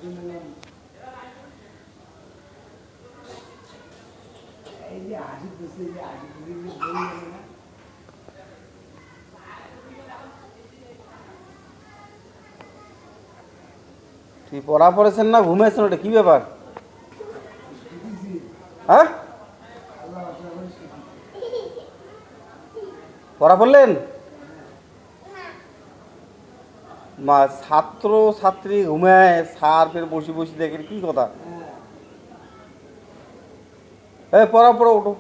তুই পড়া পড়েছেন না ঘুমিয়েছেন, ওটা কি ব্যাপার? হ্যাঁ, পড়া পড়লেন? মা ছাত্র ছাত্রী ঘুমায়, স্যার ফের বসে বসে দেখেন, কি কথা? এই পড়া পড়ো, ওঠো।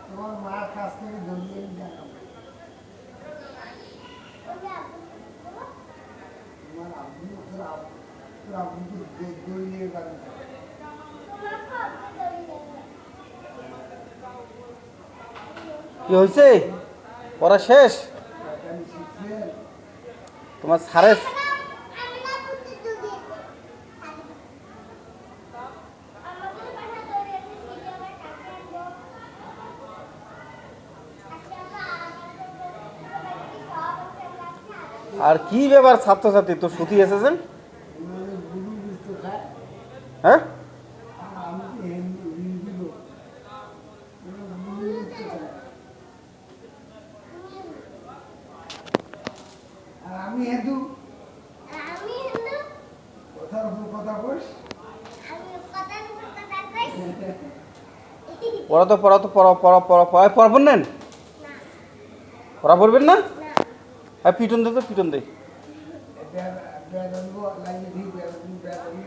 তোমার মার কাছ থেকে ধরিয়ে দেখাবো। তোমার আব্বু তোর আব্বুকে দৌড়িয়ে গাড়ি কি হয়েছে? পড়া শেষ? শিখছেন। তোমার স্যারের আর কি ব্যাপার? ছাত্রছাত্রী তো সুতি এসেছেন? গুরু বুঝতে খায়। হ্যাঁ, আমি তো হিন্দু লোক, গুরু বুঝতে খায়। আর আমি হিন্দু, কথার উপর কথা বস। পড়া তো পড়া তো পড়া পড়া পড়া পড়া পড়া পড়লেন? পড়া পড়বেন না? হ্যাঁ, পিটন দে তো, পিটন দে। বেড়াবো লাগিয়ে দিই, বেড়াবি